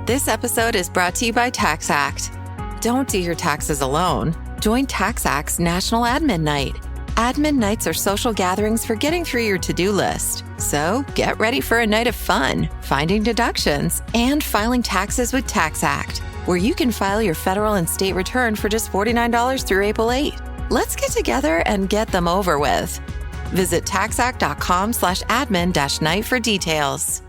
This episode is brought to you by TaxAct. Don't do your taxes alone. Join TaxAct's National Admin Night. Admin nights are social gatherings for getting through your to-do list. So get ready for a night of fun, finding deductions, and filing taxes with TaxAct, where you can file your federal and state return for just $49 through April 8. Let's get together and get them over with. Visit taxact.com/admin-night for details.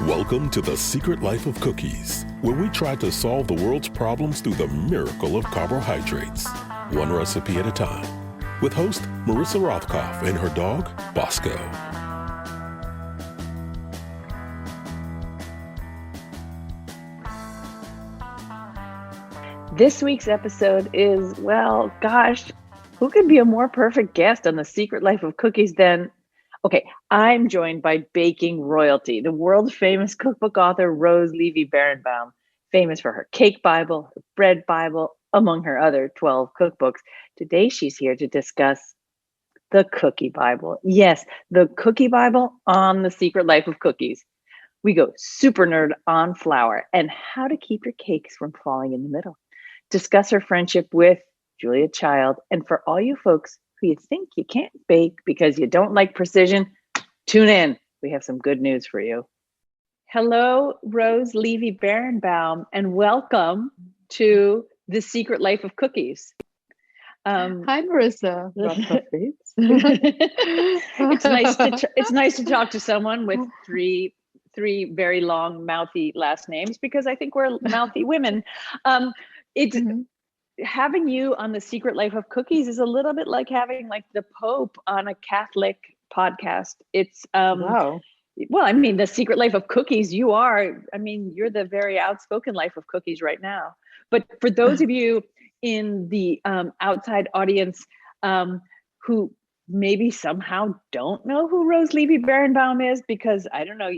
Welcome to The Secret Life of Cookies, where we try to solve the world's problems through the miracle of carbohydrates, one recipe at a time, with host Marissa Rothkopf and her dog, Bosco. This week's episode is, well, gosh, who could be a more perfect guest on The Secret Life of Cookies than... Okay, I'm joined by baking royalty, the world-famous cookbook author, Rose Levy Beranbaum, famous for her cake Bible, her bread Bible, among her other 12 cookbooks. Today, she's here to discuss the Cookie Bible. Yes, the Cookie Bible on The Secret Life of Cookies. We go super nerd on flour and how to keep your cakes from falling in the middle. Discuss her friendship with Julia Child. And for all you folks who you think you can't bake because you don't like precision, tune in. We have some good news for you. Hello, Rose Levy Beranbaum, and welcome to The Secret Life of Cookies. Hi, Marissa. It's nice to talk to someone with three very long, mouthy last names, because I think we're mouthy women. Having you on The Secret Life of Cookies is a little bit like having like the Pope on a Catholic podcast. It's wow. Well, I mean, The Secret Life of Cookies, you're the very outspoken life of cookies right now. But for those of you in the outside audience who maybe somehow don't know who Rose Levy Beranbaum is, because I don't know,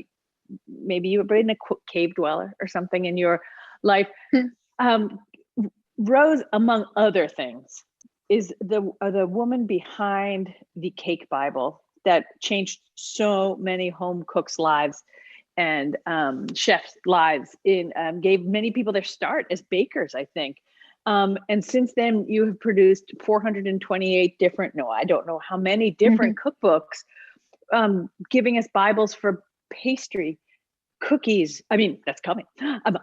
maybe you were been a cave dweller or something in your life. Rose, among other things, is the woman behind the Cake Bible that changed so many home cooks' lives and chefs' lives. Gave many people their start as bakers, I think. And since then, you have produced 428 different, I don't know how many different cookbooks, giving us Bibles for pastry, cookies. I mean, that's coming.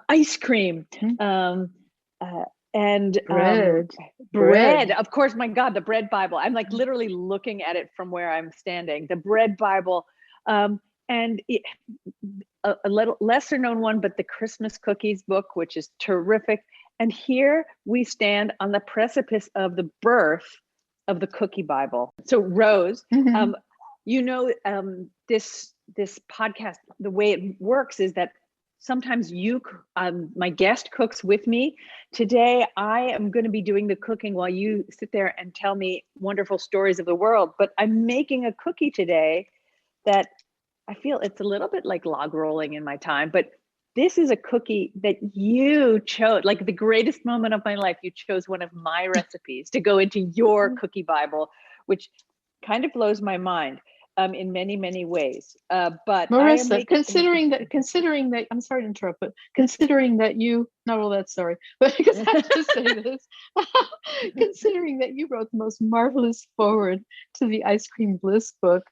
Ice cream. And bread. Of course, my God, the bread Bible. I'm like literally looking at it from where I'm standing. The bread Bible, and a little lesser known one, but the Christmas cookies book, which is terrific. And here we stand on the precipice of the birth of the Cookie Bible. So Rose, this podcast, the way it works is that sometimes my guest cooks with me. Today, I am going to be doing the cooking while you sit there and tell me wonderful stories of the world. But I'm making a cookie today that I feel it's a little bit like log rolling in my time. But this is a cookie that you chose, like the greatest moment of my life. You chose one of my recipes to go into your Cookie Bible, which kind of blows my mind. In many, many ways. But Marissa, considering that, I'm sorry to interrupt, but considering that you, not all that sorry, but because I have to say this, considering that you wrote the most marvelous foreword to the Ice Cream Bliss book,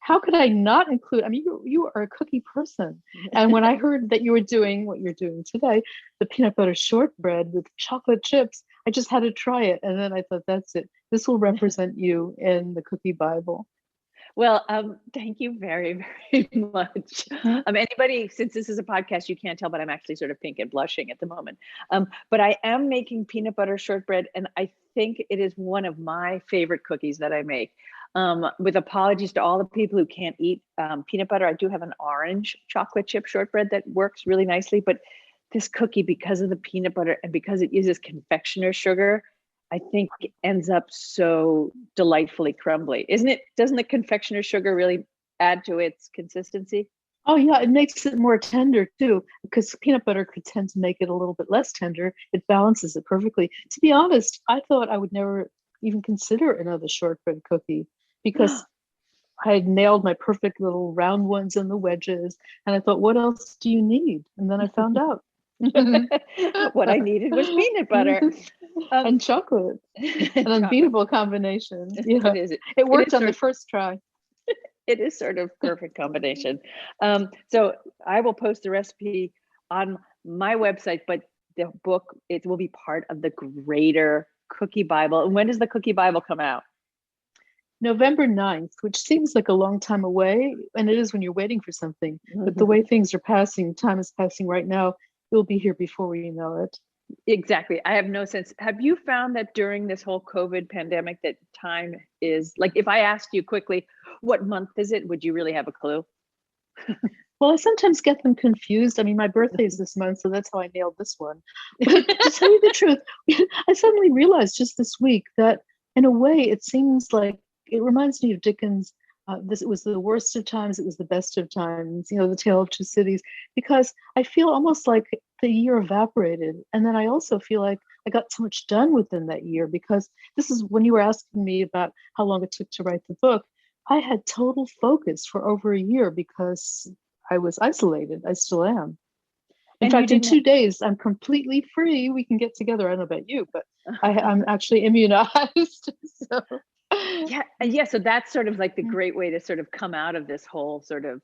how could I not include, you are a cookie person. And when I heard that you were doing what you're doing today, the peanut butter shortbread with chocolate chips, I just had to try it. And then I thought, that's it. This will represent you in the Cookie Bible. Well, thank you very, very much. Anybody, since this is a podcast, you can't tell, but I'm actually sort of pink and blushing at the moment. But I am making peanut butter shortbread, and I think it is one of my favorite cookies that I make. With apologies to all the people who can't eat peanut butter, I do have an orange chocolate chip shortbread that works really nicely. But this cookie, because of the peanut butter and because it uses confectioner's sugar, I think ends up so delightfully crumbly, isn't it? Doesn't the confectioner's sugar really add to its consistency? Oh yeah, it makes it more tender too, because peanut butter could tend to make it a little bit less tender. It balances it perfectly. To be honest, I thought I would never even consider another shortbread cookie because I had nailed my perfect little round ones and the wedges. And I thought, what else do you need? And then I found out. What I needed was peanut butter. And chocolate. An unbeatable combination. Yeah. It is. It worked on the first try. It is sort of perfect combination. So I will post the recipe on my website, but the book, it will be part of the greater Cookie Bible. And when does the Cookie Bible come out? November 9th, which seems like a long time away, and it is when you're waiting for something. But the way things are passing, time is passing right now, it will be here before we know it. Exactly. I have no sense. Have you found that during this whole COVID pandemic that time is, like, if I asked you quickly, what month is it? Would you really have a clue? Well, I sometimes get them confused. I mean, my birthday is this month, so that's how I nailed this one. But to tell you the truth, I suddenly realized just this week that in a way, it seems like it reminds me of Dickens. It was the worst of times, it was the best of times, the Tale of Two Cities, because I feel almost like the year evaporated. And then I also feel like I got so much done within that year, because this is when you were asking me about how long it took to write the book. I had total focus for over a year because I was isolated. I still am. In fact, in 2 days, I'm completely free. We can get together. I don't know about you, but I'm actually immunized. So. Yeah. So that's sort of like the great way to sort of come out of this whole sort of,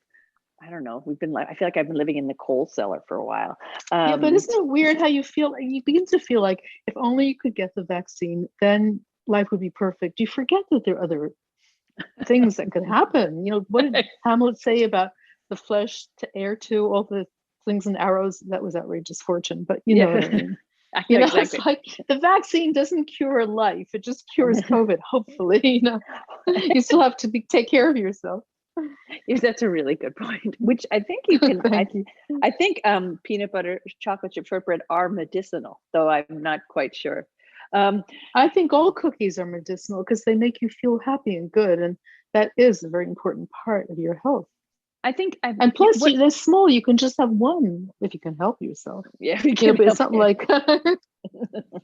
I don't know, I feel like I've been living in the coal cellar for a while. Yeah, but isn't it weird how you feel? You begin to feel like if only you could get the vaccine, then life would be perfect. You forget that there are other things that could happen. What did Hamlet say about the flesh to heir to, all the slings and arrows? That was outrageous fortune, but you know what I mean. Exactly. It's like the vaccine doesn't cure life; it just cures COVID. Hopefully, you still have to take care of yourself. Yes, that's a really good point. Which I think you can. I think peanut butter, chocolate chip shortbread are medicinal, though I'm not quite sure. I think all cookies are medicinal because they make you feel happy and good, and that is a very important part of your health. I think, and plus, they're small. You can just have one if you can help yourself. Yeah, but it's not like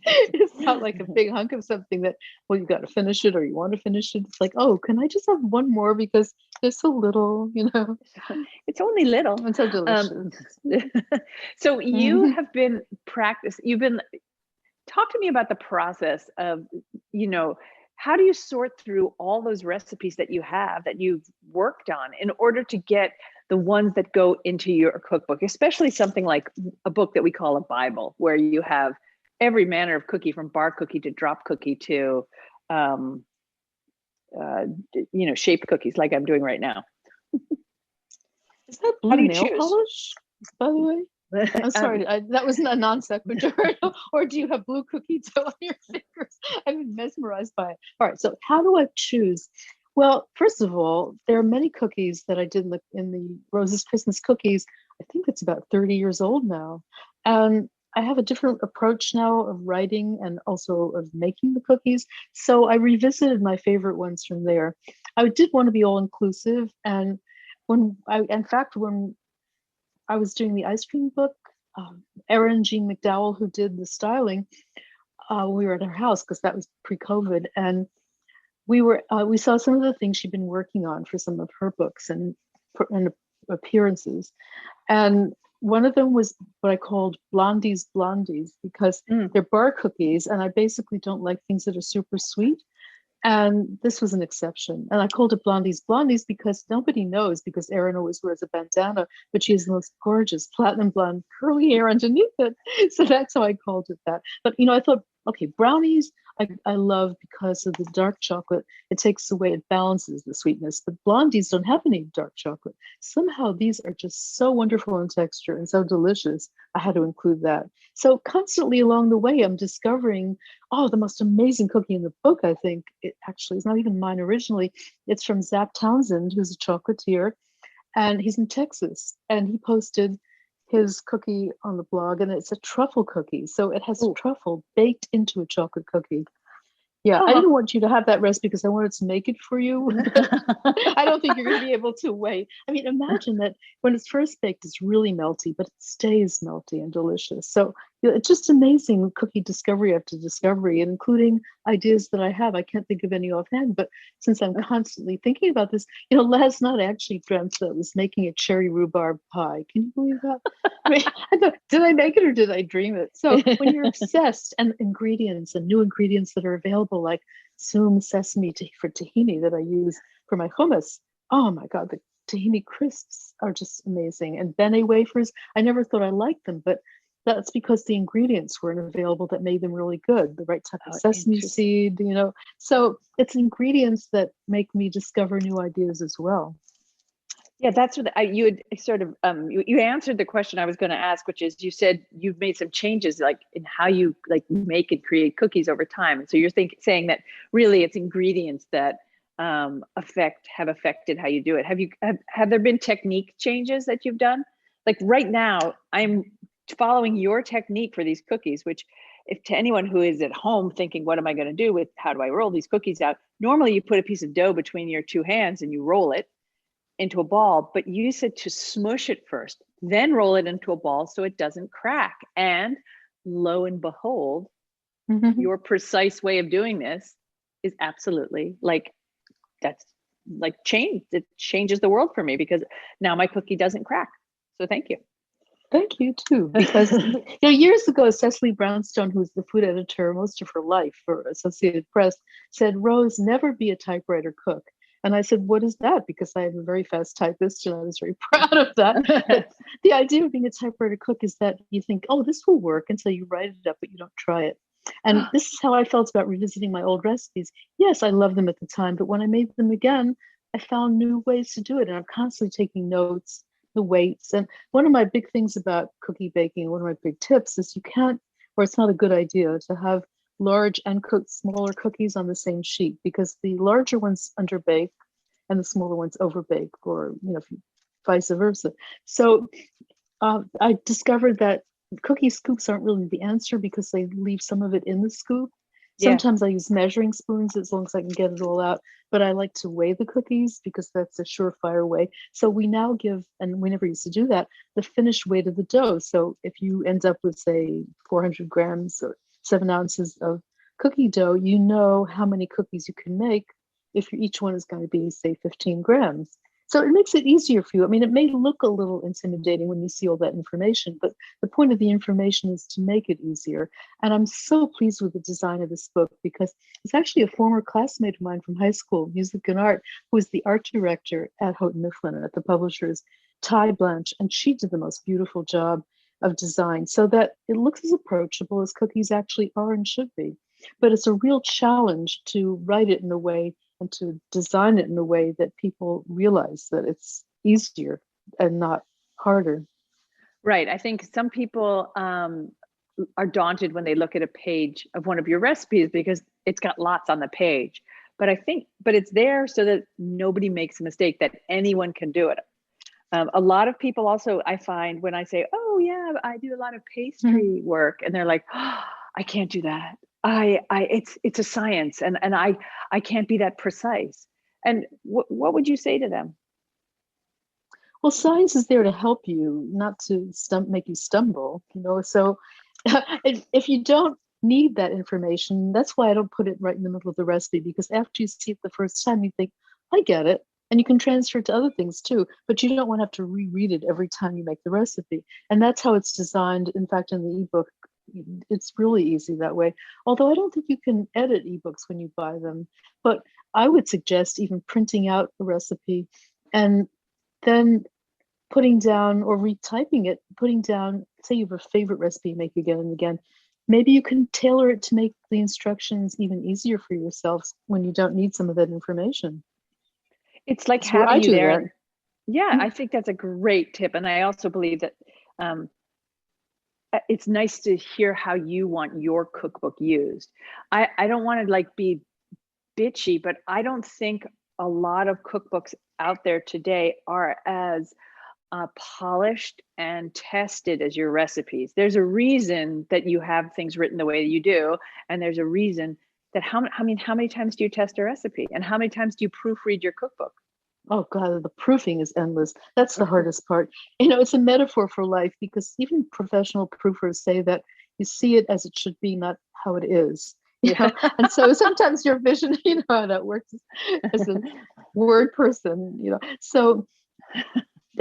it's not like a big hunk of something that you got to finish it or you want to finish it. It's like, oh, can I just have one more because there's so little, It's only little. It's so delicious. So you have been talk to me about the process of, how do you sort through all those recipes that you have, that you've worked on, in order to get the ones that go into your cookbook, especially something like a book that we call a Bible, where you have every manner of cookie, from bar cookie to drop cookie to, shaped cookies like I'm doing right now. Is that blue nail polish, by the way? I'm sorry, that was a non sequitur. Or do you have blue cookie dough on your fingers? I've been mesmerized by it. All right, so how do I choose? Well, first of all, there are many cookies that I did in the Rose's Christmas cookies. I think it's about 30 years old now. And I have a different approach now of writing and also of making the cookies. So I revisited my favorite ones from there. I did want to be all inclusive. And when I was doing the ice cream book, Erin Jean McDowell, who did the styling, we were at her house because that was pre-COVID, and we saw some of the things she'd been working on for some of her books and appearances, and one of them was what I called Blondie's Blondies, because they're bar cookies, and I basically don't like things that are super sweet. And this was an exception. And I called it Blondie's Blondies because nobody knows, because Erin always wears a bandana, but she has the most gorgeous platinum blonde curly hair underneath it. So that's how I called it that. But, I thought, okay, brownies, I love because of the dark chocolate. It takes away, it balances the sweetness. But blondies don't have any dark chocolate. Somehow these are just so wonderful in texture and so delicious. I had to include that. So constantly along the way, I'm discovering, the most amazing cookie in the book, I think. It actually is not even mine originally. It's from Zap Townsend, who's a chocolatier, and he's in Texas. And he posted his cookie on the blog, and it's a truffle cookie. So it has truffle baked into a chocolate cookie. Yeah, I didn't want you to have that recipe because I wanted to make it for you. I don't think you're going to be able to wait. I mean, imagine that when it's first baked, it's really melty, but it stays melty and delicious. So, it's just amazing cookie discovery after discovery, including ideas that I have. I can't think of any offhand, but since I'm constantly thinking about this, last night I actually dreamt that I was making a cherry rhubarb pie. Can you believe that? I mean, I thought, did I make it or did I dream it? So when you're obsessed, and ingredients and new ingredients that are available, like Zoom sesame for tahini that I use for my hummus. Oh my God, the tahini crisps are just amazing. And bene wafers, I never thought I liked them, but that's because the ingredients weren't available that made them really good. The right type of sesame seed, So it's ingredients that make me discover new ideas as well. Yeah, that's what you had sort of you answered the question I was going to ask, which is, you said you've made some changes like in how you like make and create cookies over time. And so you're saying that really it's ingredients that have affected how you do it. Have there been technique changes that you've done? Like right now, I'm following your technique for these cookies, which if to anyone who is at home thinking, what am I going to do with, how do I roll these cookies out? Normally you put a piece of dough between your two hands and you roll it into a ball, but you said to smush it first, then roll it into a ball so it doesn't crack. And lo and behold, your precise way of doing this is absolutely that's like changed. It changes the world for me because now my cookie doesn't crack. So thank you. Thank you too, because years ago, Cecily Brownstone, who's the food editor most of her life for Associated Press, said, "Rose, never be a typewriter cook." And I said, "What is that?" Because I am a very fast typist and I was very proud of that. But the idea of being a typewriter cook is that you think, oh, this will work until you write it up, but you don't try it. And this is how I felt about revisiting my old recipes. Yes, I loved them at the time, but when I made them again, I found new ways to do it. And I'm constantly taking notes, the weights. And one of my big things about cookie baking, one of my big tips is it's not a good idea to have large and smaller cookies on the same sheet, because the larger ones underbake and the smaller ones overbake, or vice versa. So I discovered that cookie scoops aren't really the answer because they leave some of it in the scoop. Sometimes I use measuring spoons as long as I can get it all out, but I like to weigh the cookies because that's a surefire way. So we now give, and we never used to do that, the finished weight of the dough. So if you end up with, say, 400 grams or 7 ounces of cookie dough, you know how many cookies you can make if each one is going to be, say, 15 grams. So it makes it easier for you. I mean, it may look a little intimidating when you see all that information, but the point of the information is to make it easier. And I'm so pleased with the design of this book because it's actually a former classmate of mine from high school, music and art, who is the art director at Houghton Mifflin, at the publishers, Ty Blanche, and she did the most beautiful job of design so that it looks as approachable as cookies actually are and should be. But it's a real challenge to write it in a way and to design it in a way that people realize that it's easier and not harder. Right. I think some people are daunted when they look at a page of one of your recipes because it's got lots on the page. But it's there so that nobody makes a mistake, that anyone can do it. A lot of people also, I find when I say, oh yeah, I do a lot of pastry work, and they're like, oh, I can't do that. It's a science, and I can't be that precise. And what would you say to them? Well, science is there to help you, not to make you stumble, So if you don't need that information, that's why I don't put it right in the middle of the recipe, because after you see it the first time, you think, I get it. And you can transfer it to other things too, but you don't want to have to reread it every time you make the recipe. And that's how it's designed. In fact, in the ebook, it's really easy that way. Although I don't think you can edit ebooks when you buy them, but I would suggest even printing out the recipe and then putting down or retyping it, putting down, say you have a favorite recipe you make again and again. Maybe you can tailor it to make the instructions even easier for yourselves when you don't need some of that information. It's like having you there. Yeah, I think that's a great tip. And I also believe that it's nice to hear how you want your cookbook used. I don't want to be bitchy, but I don't think a lot of cookbooks out there today are as polished and tested as your recipes. There's a reason that you have things written the way that you do, and there's a reason that how many times do you test a recipe, and how many times do you proofread your cookbook? Oh God, the proofing is endless. That's the hardest part. It's a metaphor for life, because even professional proofers say that You see it as it should be, not how it is. And so sometimes your vision, how that works as a word person, So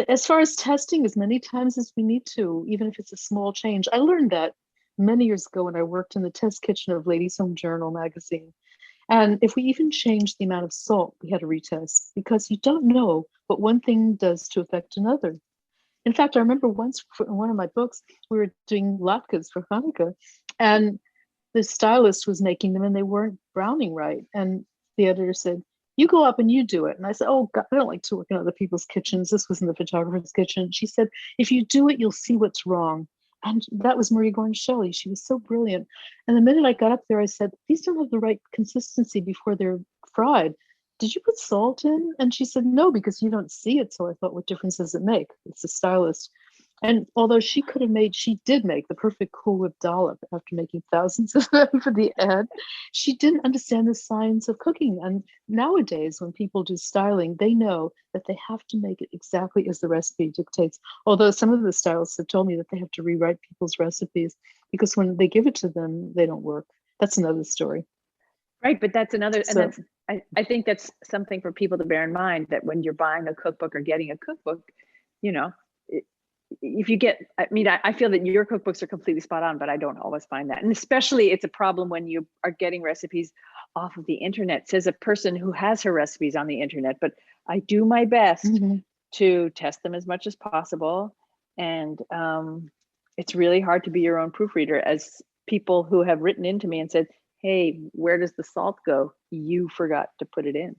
as far as testing, as many times as we need to, even if it's a small change. I learned that many years ago when I worked in the test kitchen of Ladies' Home Journal magazine. And if we even changed the amount of salt, we had to retest, because you don't know what one thing does to affect another. In fact, I remember once for one of my books, we were doing latkes for Hanukkah, and the stylist was making them and they weren't browning right. And the editor said, "You go up and you do it." And I said, "Oh God, I don't like to work in other people's kitchens." This was in the photographer's kitchen. She said, "If you do it, you'll see what's wrong." And that was Marie Gordon Shelley. She was so brilliant. And the minute I got up there, I said, "These don't have the right consistency before they're fried. Did you put salt in?" And she said, "No, because you don't see it." So I thought, what difference does it make? It's a stylist. And although she did make the perfect Cool Whip dollop after making thousands of them for the ad, she didn't understand the science of cooking. And nowadays, when people do styling, they know that they have to make it exactly as the recipe dictates. Although some of the stylists have told me that they have to rewrite people's recipes because when they give it to them, they don't work. That's another story. Right, but that's another, and I think that's something for people to bear in mind, that when you're buying a cookbook or getting a cookbook, if you get, I feel that your cookbooks are completely spot on, but I don't always find that. And especially it's a problem when you are getting recipes off of the internet, says a person who has her recipes on the internet. But I do my best to test them as much as possible. And it's really hard to be your own proofreader, as people who have written into me and said, "Hey, where does the salt go? You forgot to put it in."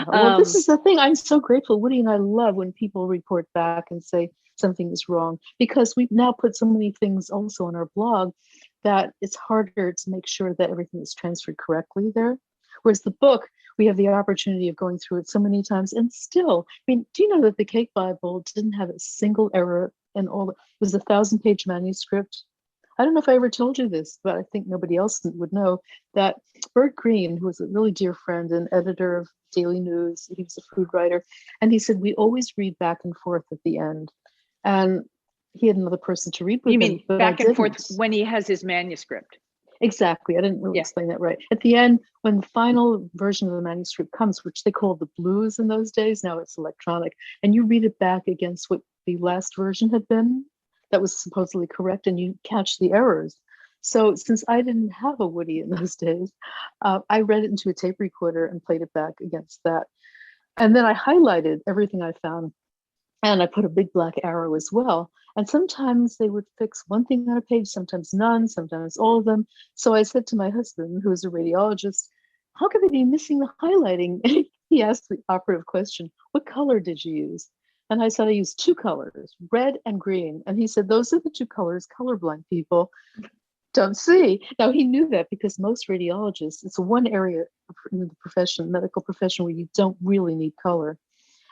Well, this is the thing. I'm so grateful. Woody and I love when people report back and say something is wrong, because we've now put so many things also on our blog that it's harder to make sure that everything is transferred correctly there. Whereas the book, we have the opportunity of going through it so many times, and still, do you know that the Cake Bible didn't have a single error in all? It was a 1,000-page manuscript. I don't know if I ever told you this, but I think nobody else would know that Bert Green, who was a really dear friend and editor of Daily News, he was a food writer, and he said, we always read back and forth at the end. And he had another person to read with him. You mean back and forth when he has his manuscript? Exactly. I didn't really explain that right. At the end, when the final version of the manuscript comes, which they called the blues in those days, now it's electronic, and you read it back against what the last version had been, that was supposedly correct, and you catch the errors. So since I didn't have a Woody in those days, I read it into a tape recorder and played it back against that. And then I highlighted everything I found, and I put a big black arrow as well. And sometimes they would fix one thing on a page, sometimes none, sometimes all of them. So I said to my husband, who is a radiologist, how could they be missing the highlighting? And he asked the operative question, what color did you use? And I said, I used two colors, red and green. And he said, those are the two colors colorblind people don't see. Now, he knew that because most radiologists, it's one area in the profession, medical profession, where you don't really need color.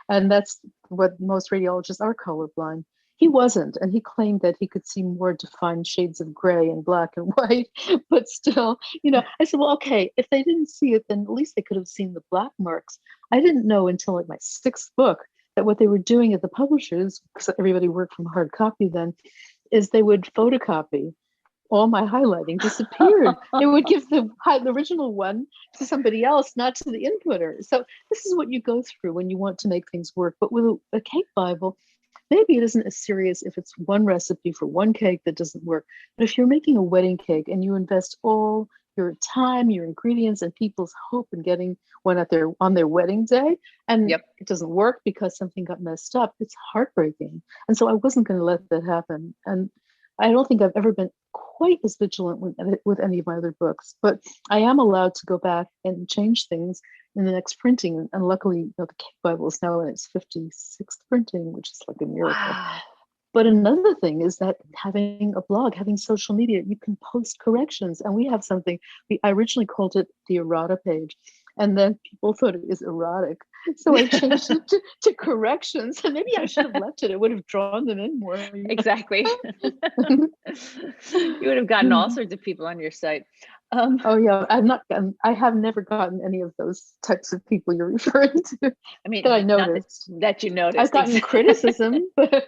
And that's what most radiologists are colorblind. He wasn't, and he claimed that he could see more defined shades of gray and black and white, but still, I said, well, okay, if they didn't see it, then at least they could have seen the black marks. I didn't know until like my sixth book that what they were doing at the publishers, because everybody worked from hard copy then, is they would photocopy. All my highlighting disappeared. They would give the original one to somebody else, not to the inputter. So this is what you go through when you want to make things work. But with a cake Bible, maybe it isn't as serious if it's one recipe for one cake that doesn't work. But if you're making a wedding cake and you invest all your time, your ingredients, and people's hope in getting one on their wedding day, and it doesn't work because something got messed up, it's heartbreaking. And so I wasn't going to let that happen. And I don't think I've ever been quite as vigilant with any of my other books, but I am allowed to go back and change things in the next printing. And luckily, the Cake Bible is now in its 56th printing, which is like a miracle. Wow. But another thing is that having a blog, having social media, you can post corrections. And we have something, I originally called it the errata page. And then people thought it was erotic. So I changed it to corrections. And maybe I should have left it. It would have drawn them in more. Exactly. You would have gotten all sorts of people on your site. Oh yeah, I have never gotten any of those types of people you're referring to. I mean, that I noticed. That you noticed. I've gotten criticism, but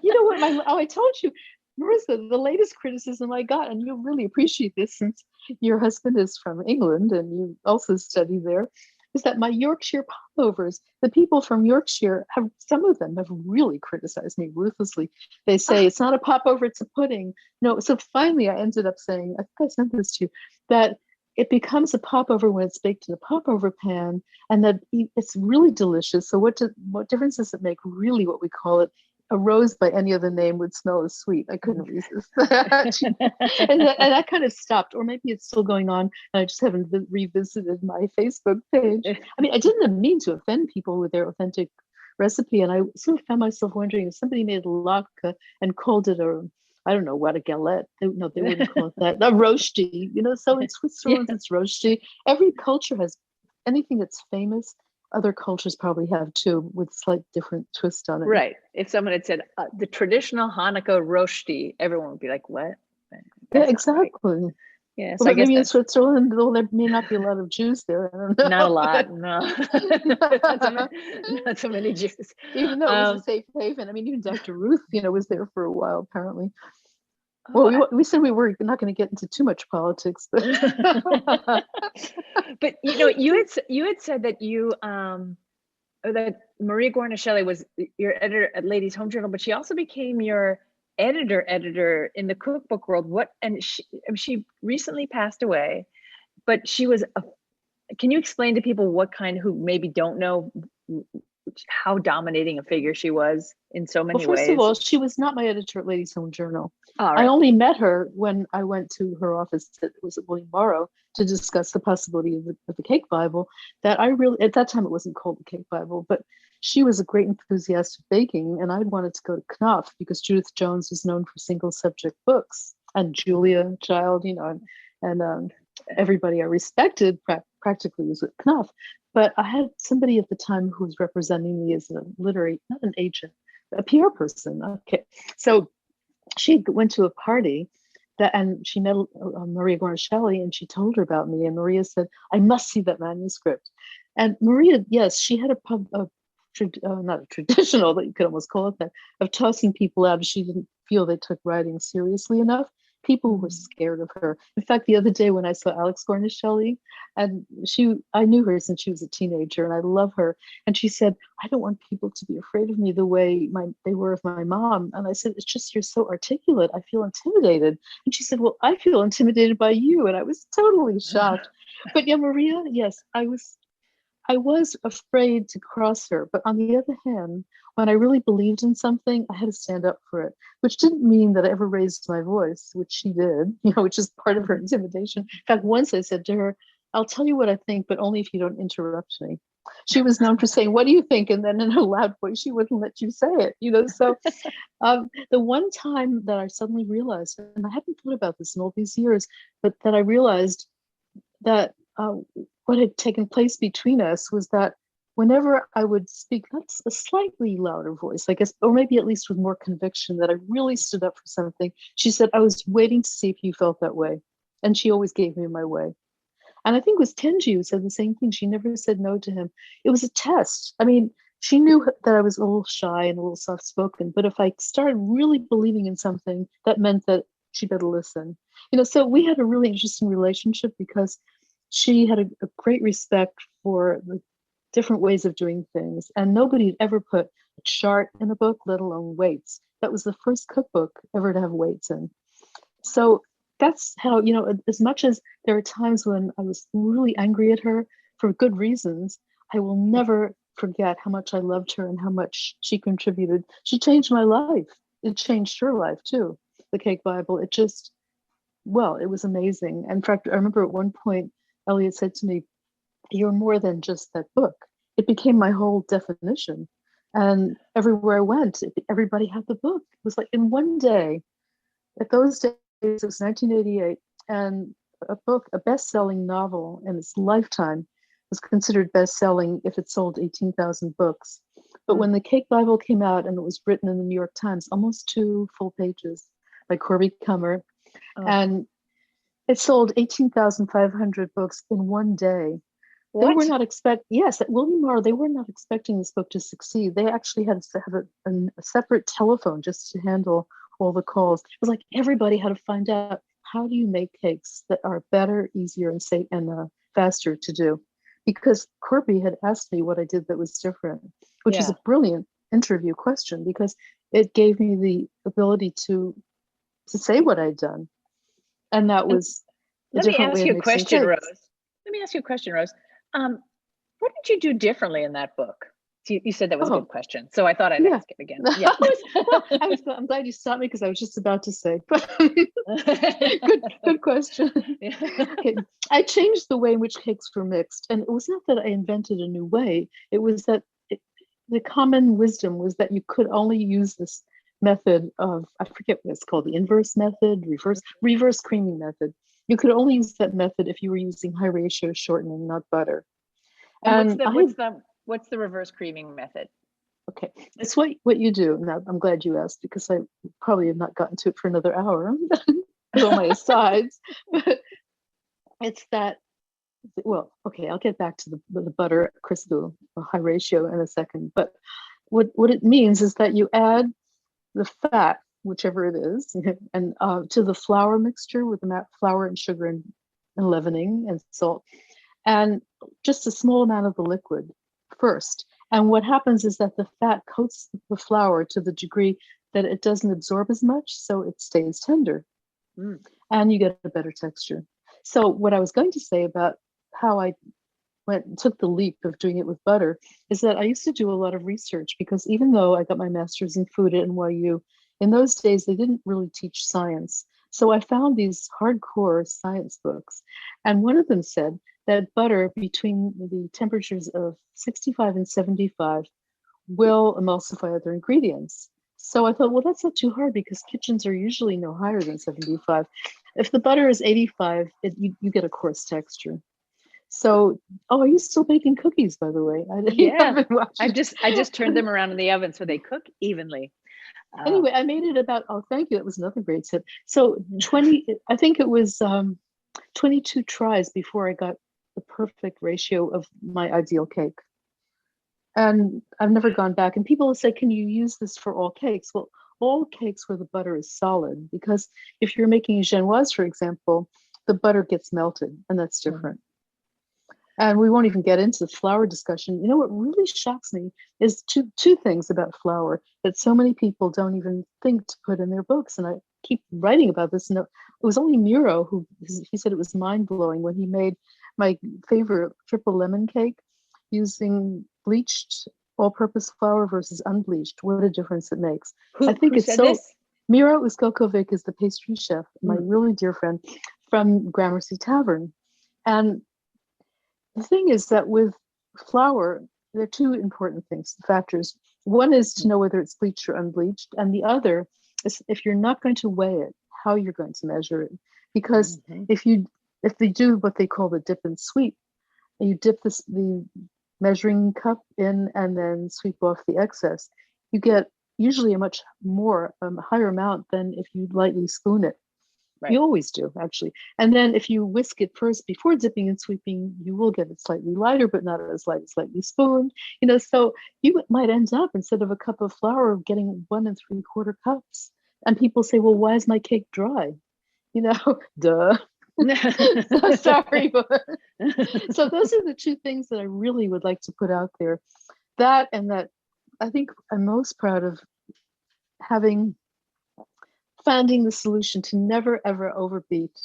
you know what? I told you, Marissa, the latest criticism I got, and you'll really appreciate this since your husband is from England and you also study there, is that my Yorkshire popovers, the people from Yorkshire some of them have really criticized me ruthlessly. They say it's not a popover, it's a pudding. No, so finally I ended up saying, I think I sent this to you, that it becomes a popover when it's baked in a popover pan, and that it's really delicious. So what difference does it make, really, what we call it? A rose by any other name would smell as sweet. I couldn't resist that. and that kind of stopped, or maybe it's still going on and I just haven't revisited my Facebook page. I mean, I didn't mean to offend people with their authentic recipe, and I sort of found myself wondering if somebody made latke and called it I don't know what, a galette. They wouldn't call it that. A rosti, so in Switzerland, it's rosti. Every culture has anything that's famous. Other cultures probably have too, with slight different twist on it. Right. If someone had said the traditional Hanukkah rosti, everyone would be like, what? Yeah, exactly. Right. Yeah. So maybe in Switzerland, though there may not be a lot of Jews there. I don't know. Not a lot, no. not so many Jews. Even though it was a safe haven. I mean, even Dr. Ruth, was there for a while, apparently. Well, we said we were not going to get into too much politics, but but you had said that that Maria Guarnaschelli was your editor at Ladies Home Journal, but she also became your editor in the cookbook world. And she recently passed away, but she was can you explain to people who maybe don't know how dominating a figure she was in so many ways? First of all, she was not my editor at Ladies Home Journal. Right. I only met her when I went to her office at William Morrow to discuss the possibility of the Cake Bible. That at that time it wasn't called the Cake Bible, but she was a great enthusiast of baking, and I wanted to go to Knopf because Judith Jones was known for single subject books, and Julia Child, and everybody I respected practically was at Knopf. But I had somebody at the time who was representing me as a literary, not an agent, a PR person. Okay, so she went to a party and she met Maria Guarnaschelli, and she told her about me. And Maria said, "I must see that manuscript." And Maria, yes, she had not a traditional, that you could almost call it that, of tossing people out if she didn't feel they took writing seriously enough. People were scared of her. In fact, the other day when I saw Alex Guarnaschelli, and I knew her since she was a teenager, and I love her. And she said, "I don't want people to be afraid of me the way they were of my mom." And I said, "It's just you're so articulate. I feel intimidated." And she said, "Well, I feel intimidated by you." And I was totally shocked. But yeah, Maria, yes, I was afraid to cross her. But on the other hand, when I really believed in something, I had to stand up for it, which didn't mean that I ever raised my voice, which she did, which is part of her intimidation. In fact, once I said to her, "I'll tell you what I think, but only if you don't interrupt me." She was known for saying, "What do you think?" And then in a loud voice, she wouldn't let you say it, So the one time that I suddenly realized, and I hadn't thought about this in all these years, but that I realized that what had taken place between us was that whenever I would speak, that's a slightly louder voice, I guess, or maybe at least with more conviction, that I really stood up for something. She said, "I was waiting to see if you felt that way." And she always gave me my way. And I think it was Tenji who said the same thing. She never said no to him. It was a test. I mean, she knew that I was a little shy and a little soft-spoken, but if I started really believing in something, that meant that she better listen. So we had a really interesting relationship because she had a great respect for the different ways of doing things. And nobody had ever put a chart in a book, let alone weights. That was the first cookbook ever to have weights in. So that's how, as much as there are times when I was really angry at her for good reasons, I will never forget how much I loved her and how much she contributed. She changed my life. It changed her life too. The Cake Bible, it was amazing. In fact, I remember at one point, Elliot said to me, "You're more than just that book." It became my whole definition. And everywhere I went, everybody had the book. It was like in one day, at those days, it was 1988, and a best-selling novel in its lifetime was considered best-selling if it sold 18,000 books. But when the Cake Bible came out and it was written in the New York Times, almost 2 full pages by Corby Kummer, and it sold 18,500 books in one day. They were not yes, at William Morrow, they were not expecting this book to succeed. They actually had to have a separate telephone just to handle all the calls. It was like everybody had to find out, how do you make cakes that are better, easier, and safe and faster to do? Because Corby had asked me what I did that was different, which was Yeah. a brilliant interview question, because it gave me the ability to say what I'd done. And that was a different way of mixing cakes. Let me ask you a question, Rose. What did you do differently in that book? You said that was a good question, so I thought I'd ask it again. Yeah. I'm glad you stopped me, because I was just about to say. Good question. Yeah. Okay. I changed the way in which cakes were mixed, and it was not that I invented a new way. It was that the common wisdom was that you could only use this method of, I forget what it's called, the inverse method, reverse creaming method. You could only use that method if you were using high ratio shortening, not butter. And what's the reverse creaming method? Okay, it's what you do. Now, I'm glad you asked, because I probably have not gotten to it for another hour with all my asides. But it's that, well, okay, I'll get back to the butter crystal high ratio in a second. But what it means is that you add the fat, whichever it is, and to the flour mixture with the flour and sugar and leavening and salt, and just a small amount of the liquid first. And what happens is that the fat coats the flour to the degree that it doesn't absorb as much, so it stays tender. And you get a better texture. So what I was going to say about how I took the leap of doing it with butter is that I used to do a lot of research, because even though I got my master's in food at NYU, in those days they didn't really teach science. So I found these hardcore science books, and one of them said that butter between the temperatures of 65 and 75 will emulsify other ingredients. So I thought, well, that's not too hard, because kitchens are usually no higher than 75. If the butter is 85, you get a coarse texture. So, are you still baking cookies, by the way? Yeah, I just turned them around in the oven so they cook evenly. Anyway, I made it about, thank you. That was another great tip. So I think it was 22 tries before I got the perfect ratio of my ideal cake. And I've never gone back. And people will say, can you use this for all cakes? Well, all cakes where the butter is solid, because if you're making a genoise, for example, the butter gets melted, and that's different. And we won't even get into the flour discussion. You know, what really shocks me is two things about flour that so many people don't even think to put in their books. And I keep writing about this. And it was only Miro he said it was mind-blowing when he made my favorite triple lemon cake using bleached all-purpose flour versus unbleached. What a difference it makes. I think it's so. This? Miro Uskokovic is the pastry chef, my really dear friend from Gramercy Tavern. And the thing is that with flour, there are two important factors. One is to know whether it's bleached or unbleached. And the other is, if you're not going to weigh it, how you're going to measure it. Because if they do what they call the dip and sweep, and you dip the measuring cup in and then sweep off the excess, you get usually a much more higher amount than if you lightly spoon it. Right. You always do, actually. And then if you whisk it first before dipping and sweeping, you will get it slightly lighter, but not as light as lightly spooned. You know, so you might end up, instead of a cup of flour, getting 1 3/4 cups. And people say, well, why is my cake dry? You know, duh. So sorry, but so those are the two things that I really would like to put out there. That, and that I think I'm most proud of finding the solution to never ever overbeat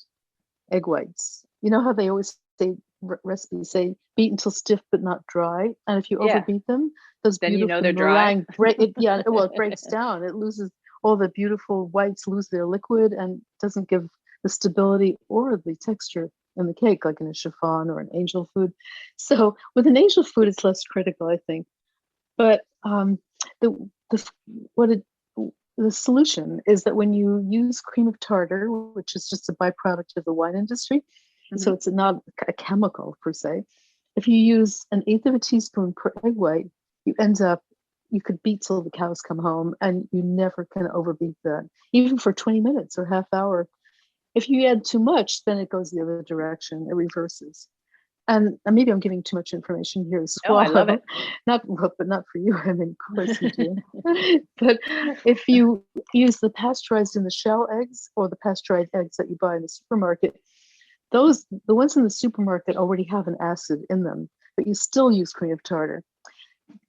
egg whites. You know how they always say, recipes say, beat until stiff but not dry, and if you overbeat them, those then beautiful they're dry. It breaks down. It loses, all the beautiful whites lose their liquid and doesn't give the stability or the texture in the cake, like in a chiffon or an angel food. So with an angel food, it's less critical, I think. But the solution is that when you use cream of tartar, which is just a byproduct of the wine industry, so it's not a chemical per se, if you use 1/8 of a teaspoon per egg white, you could beat till the cows come home, and you never can overbeat that, even for 20 minutes or half hour. If you add too much, then it goes the other direction, it reverses. And maybe I'm giving too much information here to Oh, I love swallow. it. But not for you. I mean, of course you do. But if you use the pasteurized in the shell eggs or the pasteurized eggs that you buy in the supermarket, the ones in the supermarket already have an acid in them, but you still use cream of tartar.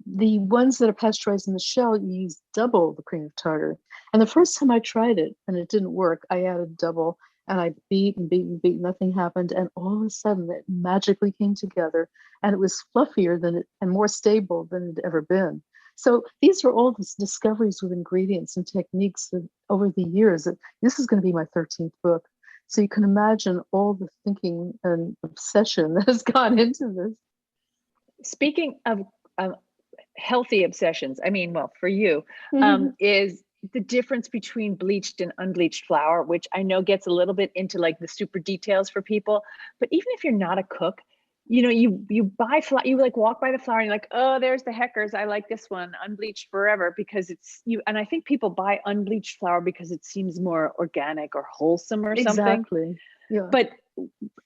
The ones that are pasteurized in the shell, you use double the cream of tartar. And the first time I tried it and it didn't work, I added double and I beat and beat and beat, nothing happened. And all of a sudden it magically came together and it was fluffier than it and more stable than it had ever been. So these are all the discoveries with ingredients and techniques that over the years, this is going to be my 13th book. So you can imagine all the thinking and obsession that has gone into this. Speaking of healthy obsessions, I mean, well, for you, is the difference between bleached and unbleached flour, which I know gets a little bit into like the super details for people. But even if you're not a cook, you know, you buy flour, you like walk by the flour and you're like, oh, there's the heckers. I like this one, unbleached forever, because it's you. And I think people buy unbleached flour because it seems more organic or wholesome or something. Exactly. Yeah. But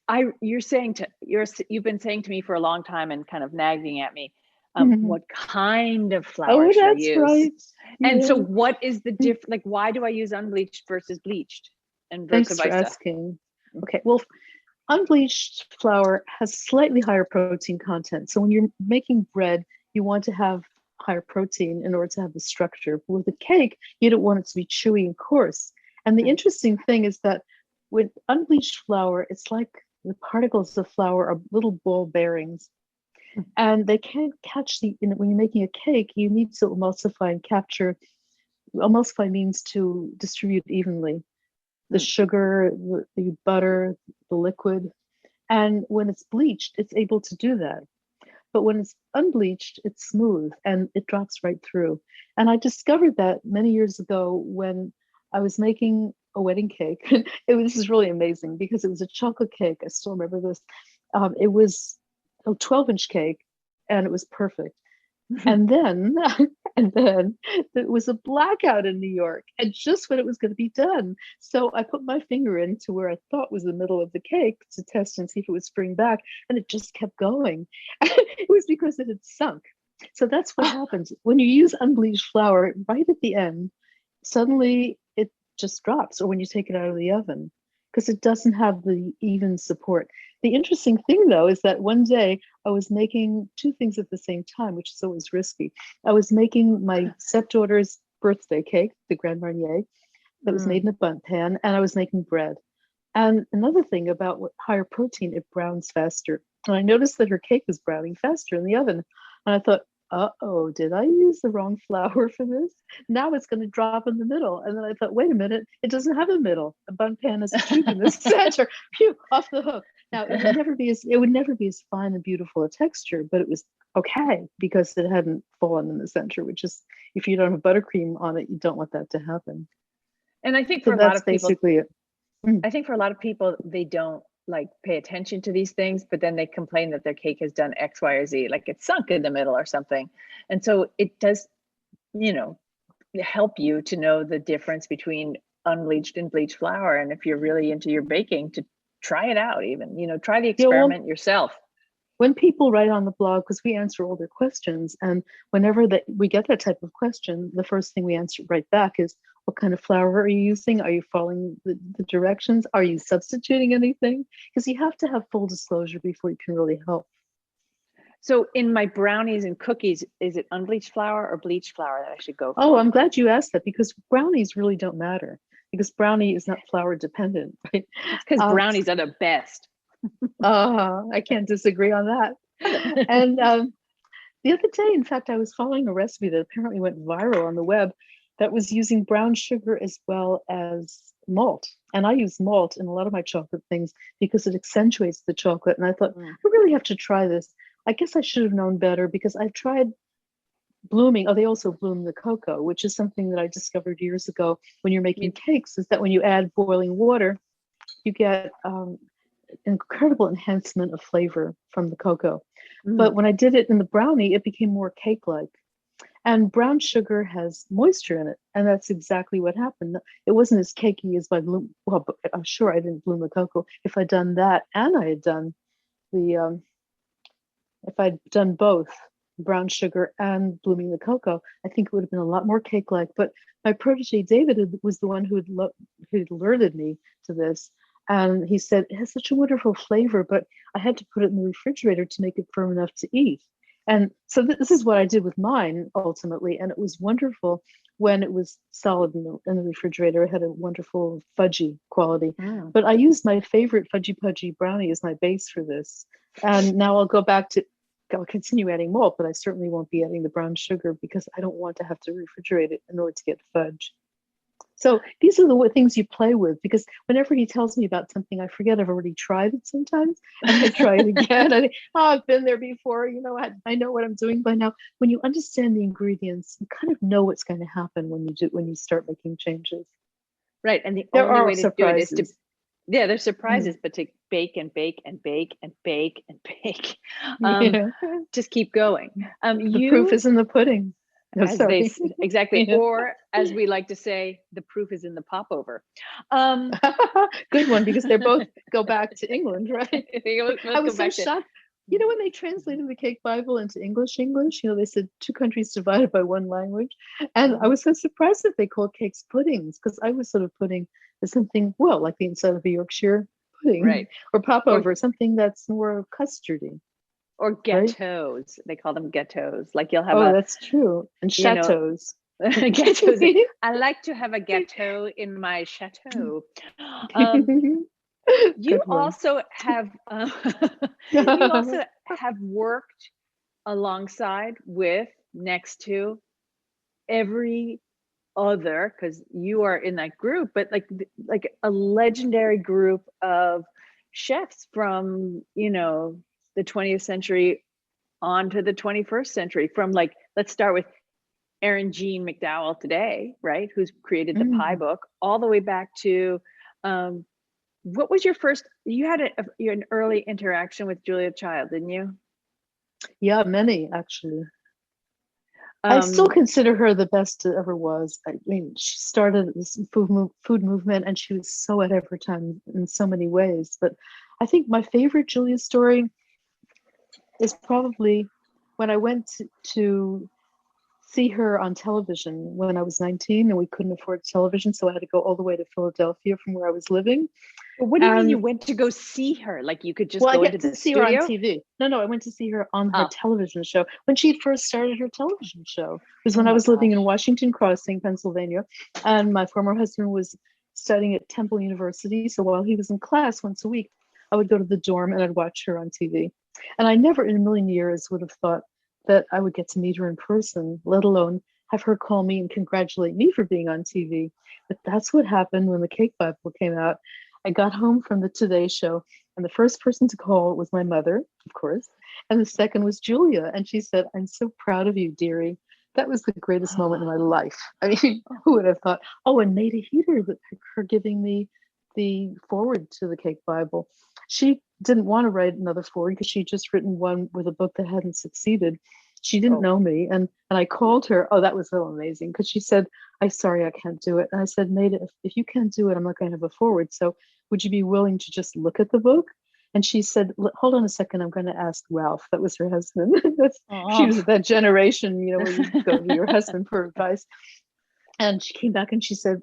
you've been saying to me for a long time and kind of nagging at me, what kind of flour should I use? Right. And so what is the difference? Like, why do I use unbleached versus bleached? And thanks for asking. Okay, well, unbleached flour has slightly higher protein content. So when you're making bread, you want to have higher protein in order to have the structure. But with a cake, you don't want it to be chewy and coarse. And the interesting thing is that with unbleached flour, it's like the particles of flour are little ball bearings. And they can't catch when you're making a cake, you need to emulsify and capture. Emulsify means to distribute evenly the sugar, the butter, the liquid. And when it's bleached, it's able to do that. But when it's unbleached, it's smooth and it drops right through. And I discovered that many years ago when I was making a wedding cake. This is really amazing because it was a chocolate cake. I still remember this. It was a 12-inch cake and it was perfect. And then there was a blackout in New York, and just when it was going to be done. So I put my finger into where I thought was the middle of the cake to test and see if it would spring back, and it just kept going. It was because it had sunk. So that's what happens when you use unbleached flour right at the end. Suddenly it just drops, or when you take it out of the oven, because it doesn't have the even support. The interesting thing, though, is that one day I was making two things at the same time, which is always risky. I was making my stepdaughter's birthday cake, the Grand Marnier, that was made in a bundt pan, and I was making bread. And another thing about higher protein, it browns faster. And I noticed that her cake was browning faster in the oven. And I thought, uh-oh, did I use the wrong flour for this? Now it's going to drop in the middle. And then I thought, wait a minute, it doesn't have a middle. A bundt pan has a tube in the center. Phew, off the hook. Now it would never be as fine and beautiful a texture, but it was okay because it hadn't fallen in the center, which is, if you don't have buttercream on it, you don't want that to happen. And I think for a lot of people, basically it. I think for a lot of people, they don't like pay attention to these things, but then they complain that their cake has done X, Y, or Z, like it's sunk in the middle or something. And so it does, help you to know the difference between unbleached and bleached flour. And if you're really into your baking, to try it out, even, try the experiment yourself. When people write on the blog, because we answer all their questions, and whenever we get that type of question, the first thing we answer right back is, what kind of flour are you using? Are you following the directions? Are you substituting anything? Because you have to have full disclosure before you can really help. So in my brownies and cookies, is it unbleached flour or bleached flour that I should go for? Oh, I'm glad you asked that, because brownies really don't matter, because brownie is not flour dependent, right? Because brownies are the best. I can't disagree on that. And the other day, in fact, I was following a recipe that apparently went viral on the web that was using brown sugar as well as malt. And I use malt in a lot of my chocolate things because it accentuates the chocolate. And I thought, I really have to try this. I guess I should have known better, because I've tried blooming. Oh, they also bloom the cocoa, which is something that I discovered years ago when you're making cakes, is that when you add boiling water, you get incredible enhancement of flavor from the cocoa. But when I did it in the brownie, it became more cake-like. And brown sugar has moisture in it, and that's exactly what happened. It wasn't as cakey as my well, I'm sure I didn't bloom the cocoa. If I'd done that and I had done the if I'd done both brown sugar and blooming the cocoa, I think it would have been a lot more cake-like. But my protege David was the one who alerted me to this, and he said it has such a wonderful flavor, but I had to put it in the refrigerator to make it firm enough to eat. And so this is what I did with mine ultimately, and it was wonderful when it was solid in the refrigerator. It had a wonderful fudgy quality. Mm. But I used my favorite fudgy pudgy brownie as my base for this. And now I'll continue adding malt, but I certainly won't be adding the brown sugar because I don't want to have to refrigerate it in order to get fudge. So these are the things you play with, because whenever he tells me about something, I forget I've already tried it sometimes. And I try it again. I think, oh, I've been there before. You know, I know what I'm doing by now. When you understand the ingredients, you kind of know what's going to happen when you start making changes. Right. And the There only are way to surprises. do it is there's surprises, but to bake and bake and bake and bake and bake. Just keep going. The proof is in the pudding. No, sorry. Exactly. Yeah. Or as we like to say, the proof is in the popover. Good one, because they both go back to England, right? I was so shocked. You know, when they translated the Cake Bible into English, they said 2 countries divided by 1 language. And I was so surprised that they called cakes puddings, because I was sort of putting something, well, like the inside of a Yorkshire pudding, right? Or popover, something that's more custardy. Or ghettos. Right? They call them ghettos. Like you'll have that's true. And chateaus. Ghettos. I like to have a ghetto in my chateau. You also have worked alongside with, next to every other, because you are in that group, but like a legendary group of chefs from the 20th century on to the 21st century. From let's start with Erin Jean McDowell today, right? Who's created the pie book, all the way back to what was your first? You had an early interaction with Julia Child, didn't you? Yeah, many actually. I still consider her the best that ever was. I mean, she started this food movement, and she was so ahead of her time in so many ways. But I think my favorite Julia story is probably when I went to see her on television when I was 19, and we couldn't afford television, so I had to go all the way to Philadelphia from where I was living. What do you mean you went to go see her? Like you could just go into the studio? Well, I get to see her on TV. No, I went to see her on her television show when she first started her television show. It was when I was living in Washington Crossing, Pennsylvania, and my former husband was studying at Temple University. So while he was in class once a week, I would go to the dorm and I'd watch her on TV. And I never in a million years would have thought that I would get to meet her in person, let alone have her call me and congratulate me for being on TV. But that's what happened when the Cake Bible came out. I got home from the Today Show, and the first person to call was my mother, of course, and the second was Julia. And she said, "I'm so proud of you, dearie. That was the greatest moment in my life." I mean, who would have thought? Oh, and Maida Heater, her giving me the foreword to the Cake Bible. She didn't want to write another foreword because she'd just written one with a book that hadn't succeeded. She didn't know me, and I called her. Oh, that was so amazing, because she said, "I'm sorry, I can't do it." And I said, "Maida, if you can't do it, I'm not going to have a forward. So would you be willing to just look at the book?" And she said, "Hold on a second, I'm going to ask Ralph." That was her husband. She was that generation, where you go to your husband for advice. And she came back and she said,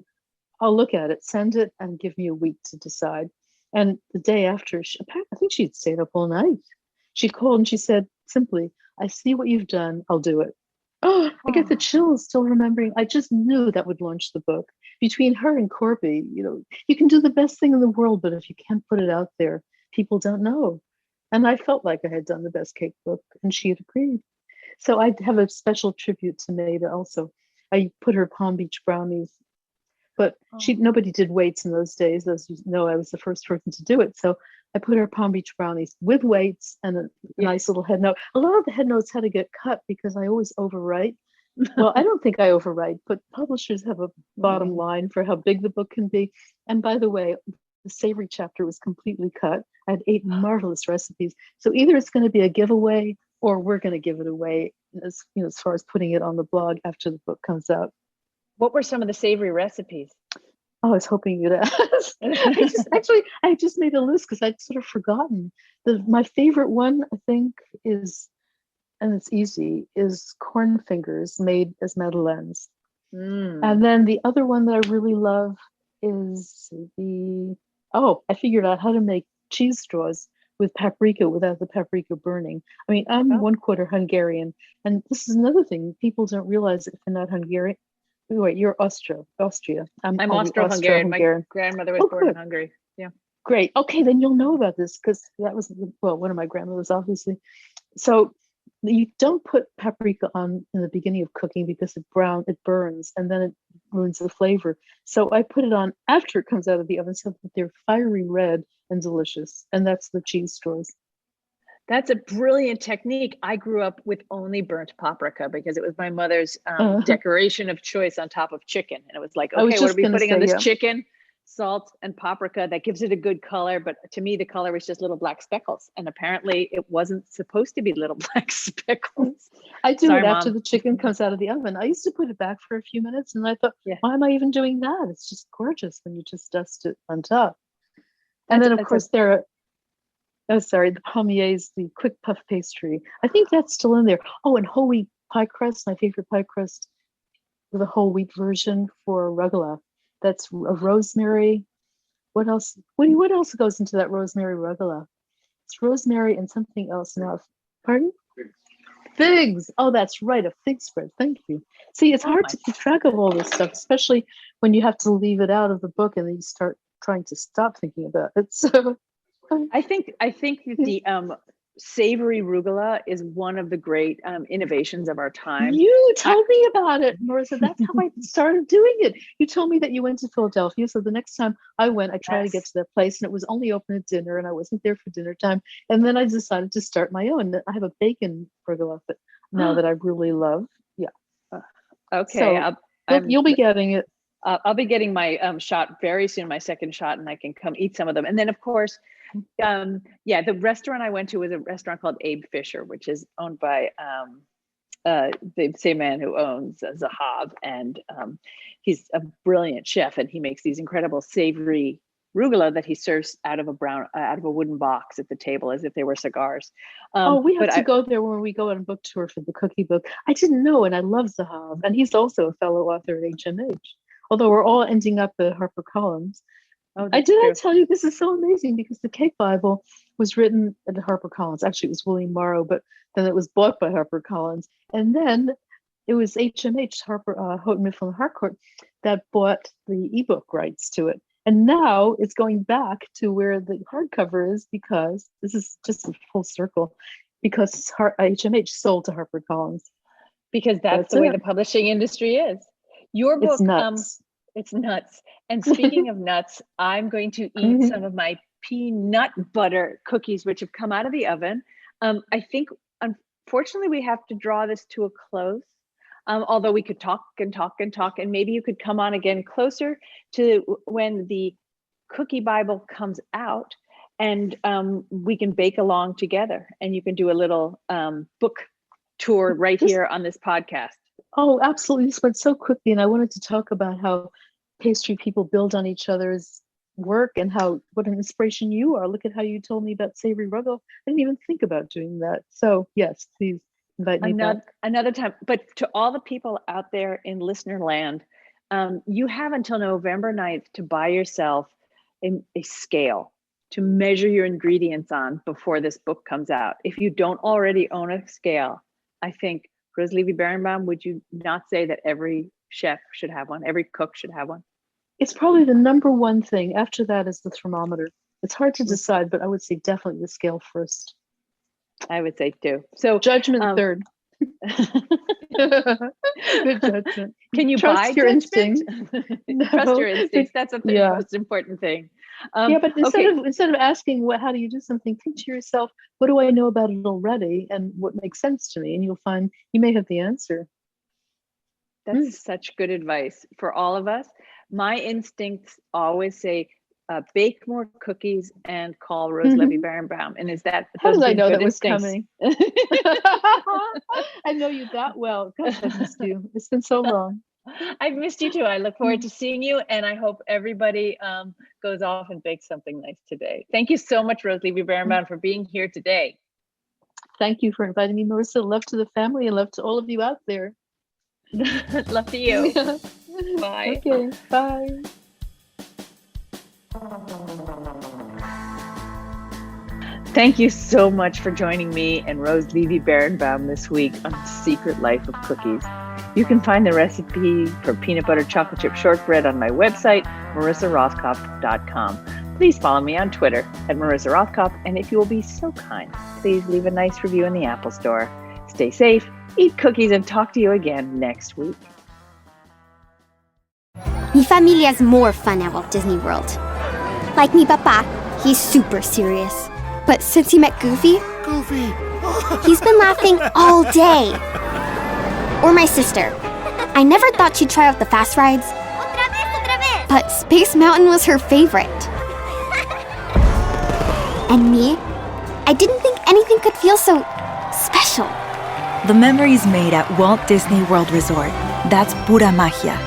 "I'll look at it, send it, and give me a week to decide." And the day after, I think she'd stayed up all night. She called and she said simply, "I see what you've done. I'll do it." Oh, I get the chills still remembering. I just knew that would launch the book. Between her and Corby, you can do the best thing in the world, but if you can't put it out there, people don't know. And I felt like I had done the best cake book, and she had agreed. So I have a special tribute to Maida also. I put her Palm Beach brownies, but nobody did weights in those days. As you know, I was the first person to do it. So I put her Palm Beach brownies with weights and a nice little head note. A lot of the head notes had to get cut because I always overwrite. Well, I don't think I overwrite, but publishers have a bottom line for how big the book can be. And by the way, the savory chapter was completely cut. I had 8 marvelous recipes. So either it's going to be a giveaway or we're going to give it away as far as putting it on the blog after the book comes out. What were some of the savory recipes? Oh, I was hoping you'd ask. I just made a list because I'd sort of forgotten. My favorite one, I think, is, and it's easy, is corn fingers made as madeleines. And then the other one that I really love is I figured out how to make cheese straws with paprika without the paprika burning. I mean, I'm 1/4 Hungarian, and this is another thing people don't realize if they're not Hungarian. Wait, you're Austria. I'm only Austro-Hungarian. My grandmother was born in good. Hungary. Yeah. Great. Okay, then you'll know about this because that was, one of my grandmothers, obviously. So you don't put paprika on in the beginning of cooking because it burns, and then it ruins the flavor. So I put it on after it comes out of the oven so that they're fiery red and delicious. And that's the cheese straws. That's a brilliant technique. I grew up with only burnt paprika because it was my mother's decoration of choice on top of chicken. And it was like, okay, what are we putting on this chicken? Salt and paprika, that gives it a good color. But to me, the color was just little black speckles. And apparently it wasn't supposed to be little black speckles. I do it after the chicken comes out of the oven. I used to put it back for a few minutes and I thought, why am I even doing that? It's just gorgeous when you just dust it on top. And then of course there are, the palmiers, the quick puff pastry. I think that's still in there. Oh, and whole wheat pie crust, my favorite pie crust, with a whole wheat version for rugelach. That's a rosemary. What else? What else goes into that rosemary rugelach? It's rosemary and something else now. Pardon? Figs. Oh, that's right, a fig spread. Thank you. See, it's hard to keep track of all this stuff, especially when you have to leave it out of the book and then you start trying to stop thinking about it. So I think the savory arugula is one of the great innovations of our time. You told me about it, Marissa. That's how I started doing it. You told me that you went to Philadelphia. So the next time I went, I tried to get to that place and it was only open at dinner and I wasn't there for dinner time. And then I decided to start my own. I have a bacon arugula now that I really love. Yeah. Okay. So you'll be getting it. I'll be getting my shot very soon, my second shot, and I can come eat some of them. And then, of course, the restaurant I went to was a restaurant called Abe Fisher, which is owned by the same man who owns Zahav, and he's a brilliant chef, and he makes these incredible savory arugula that he serves out of a wooden box at the table as if they were cigars. We have to go there when we go on a book tour for the cookie book. I didn't know, and I love Zahav, and he's also a fellow author at HMH. Although we're all ending up at HarperCollins. I tell you, this is so amazing because the Cake Bible was written at HarperCollins. Actually, it was William Morrow, but then it was bought by HarperCollins. And then it was HMH, Houghton Mifflin Harcourt, that bought the ebook rights to it. And now it's going back to where the hardcover is because this is just a full circle, because HMH sold to HarperCollins. Because that's the way the publishing industry is. Your book, it's nuts. And speaking of nuts, I'm going to eat some of my peanut butter cookies, which have come out of the oven. I think, unfortunately, we have to draw this to a close. Although we could talk and talk and talk, and maybe you could come on again closer to when the Cookie Bible comes out, and we can bake along together, and you can do a little book tour right here on this podcast. Oh, absolutely. This went so quickly. And I wanted to talk about how pastry people build on each other's work and what an inspiration you are. Look at how you told me about savory rugelach. I didn't even think about doing that. So yes, please invite me back. Another time. But to all the people out there in listener land, you have until November 9th to buy yourself a scale to measure your ingredients on before this book comes out. If you don't already own a scale, I think, Rose Levy Beranbaum, would you not say that every chef should have one? Every cook should have one? It's probably the number one thing. After that is the thermometer. It's hard to decide, but I would say definitely the scale first. I would say too. So judgment third. Good judgment. Can you trust buy your instinct? No. Trust your instincts. That's the most important thing. But instead of asking how do you do something, think to yourself, what do I know about it already, and what makes sense to me? And you'll find you may have the answer. That's such good advice for all of us. My instincts always say, bake more cookies and call Rose Levy Beranbaum. And is that how did I know that was coming? I know you that well. Gosh, I missed you. It's been so long. I've missed you too. I look forward to seeing you, and I hope everybody goes off and bakes something nice today. Thank you so much, Rose Levy Beranbaum, for being here today. Thank you for inviting me, Marissa. Love to the family and love to all of you out there. Love to you. Bye. Okay, bye. Thank you so much for joining me and Rose Levy Beranbaum this week on The Secret Life of Cookies. You can find the recipe for peanut butter chocolate chip shortbread on my website, marissarothkopf.com. Please follow me on Twitter at Marissa Rothkopf, and if you will be so kind, please leave a nice review in the Apple Store. Stay safe, eat cookies, and talk to you again next week. Mi familia's more fun at Walt Disney World. Like mi papa, he's super serious. But since he met Goofy, he's been laughing all day. Or my sister. I never thought she'd try out the fast rides, but Space Mountain was her favorite. And me, I didn't think anything could feel so special. The memories made at Walt Disney World Resort, that's pura magia.